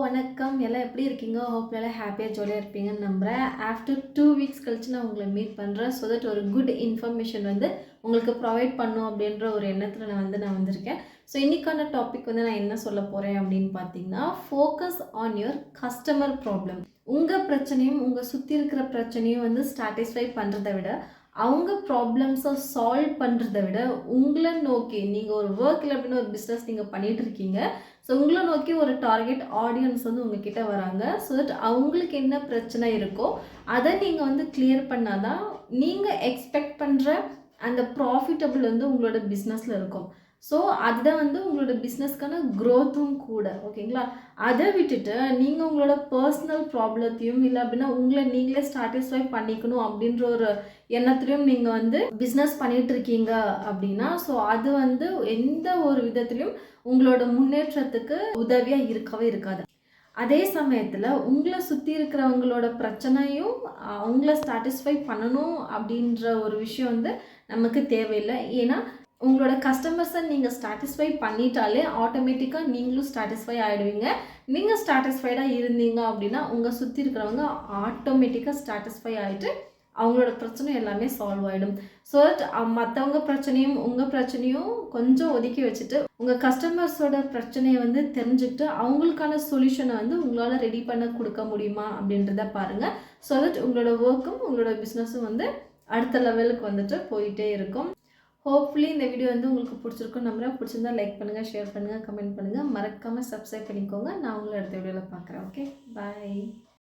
வணக்கம். எல்லாம் எப்படி இருக்கீங்க? ஹோப் எல்லாம் ஹாப்பியாக ஜாலியாக இருப்பீங்கன்னு நம்புகிறேன். ஆஃப்டர் 2 வீக்ஸ் கழிச்சு நான் உங்களை மீட் பண்ணுறேன். ஸோ தட் ஒரு குட் இன்ஃபர்மேஷன் உங்களுக்கு ப்ரொவைட் பண்ணும் அப்படின்ற ஒரு எண்ணத்தில் நான் வந்திருக்கேன். ஸோ இன்றைக்கான டாபிக் நான் என்ன சொல்ல போகிறேன் அப்படின்னு பார்த்தீங்கன்னா, focus on your customer problem. உங்கள் பிரச்சனையும் உங்கள் சுற்றி இருக்கிற பிரச்சனையும் சாட்டிஸ்ஃபை பண்ணுறதை விட, அவங்க ப்ராப்ளம்ஸை சால்வ் பண்ணுறதை விட உங்களை நோக்கி நீங்கள் ஒரு ஒர்க்கில் அப்படின்னு ஒரு பிஸ்னஸ் நீங்கள் பண்ணிகிட்டு இருக்கீங்க. ஸோ உங்களை நோக்கி ஒரு டார்கெட் ஆடியன்ஸ் உங்ககிட்ட வராங்க. ஸோ தட் அவங்களுக்கு என்ன பிரச்சனை இருக்கோ அதை நீங்கள் கிளியர் பண்ணால் தான் நீங்கள் எக்ஸ்பெக்ட் பண்ணுற அந்த ப்ராஃபிட்டபிள் உங்களோட பிஸ்னஸில் இருக்கும். ஸோ அதுதான் உங்களோட பிஸ்னஸ்க்கான க்ரோத்தும் கூட. ஓகேங்களா? அதை விட்டுட்டு நீங்கள் உங்களோட பர்சனல் ப்ராப்ளத்தையும் இல்லை அப்படின்னா உங்களை நீங்களே சாட்டிஸ்ஃபை பண்ணிக்கணும் அப்படின்ற ஒரு எண்ணத்துலையும் நீங்கள் பிஸ்னஸ் பண்ணிகிட்டு இருக்கீங்க அப்படின்னா, ஸோ அது எந்த ஒரு விதத்துலையும் உங்களோட முன்னேற்றத்துக்கு உதவியாக இருக்கவே இருக்காது. அதே சமயத்தில் உங்களை சுற்றி இருக்கிறவங்களோட பிரச்சனையும் அவங்கள சாட்டிஸ்ஃபை பண்ணணும் அப்படின்ற ஒரு விஷயம் நமக்கு தேவையில்லை. ஏன்னா உங்களோட கஸ்டமர்ஸை நீங்கள் சாட்டிஸ்ஃபை பண்ணிட்டாலே ஆட்டோமேட்டிக்காக நீங்களும் சாட்டிஸ்ஃபை ஆகிடுவீங்க. நீங்கள் சாட்டிஸ்ஃபைடாக இருந்தீங்க அப்படின்னா உங்கள் சுற்றி இருக்கிறவங்க ஆட்டோமேட்டிக்காக சாட்டிஸ்ஃபை ஆகிட்டு அவங்களோட பிரச்சனை எல்லாமே சால்வ் ஆகிடும். ஸோ மற்றவங்க பிரச்சனையும் உங்கள் பிரச்சனையும் கொஞ்சம் ஒதுக்கி வச்சுட்டு உங்கள் கஸ்டமர்ஸோட பிரச்சனையை தெரிஞ்சுக்கிட்டு அவங்களுக்கான சொல்யூஷனை உங்களால் ரெடி பண்ண கொடுக்க முடியுமா அப்படின்றத பாருங்கள். ஸோ தட் உங்களோட ஒர்க்கும் உங்களோட பிஸ்னஸும் அடுத்த லெவலுக்கு போயிட்டே இருக்கும். ஹோப்ஃபுல்லி இந்த வீடியோ உங்களுக்கு பிடிச்சிருக்கும் நம்புறேன். பிடிச்சிருந்தா லைக் பண்ணுங்கள், ஷேர் பண்ணுங்கள், கமெண்ட் பண்ணுங்கள். மறக்காமல் சப்ஸ்கிரைப் பண்ணிக்கோங்க. நான் உங்களை அடுத்த வீடியோவில் பார்க்குறேன். ஓகே, பாய்.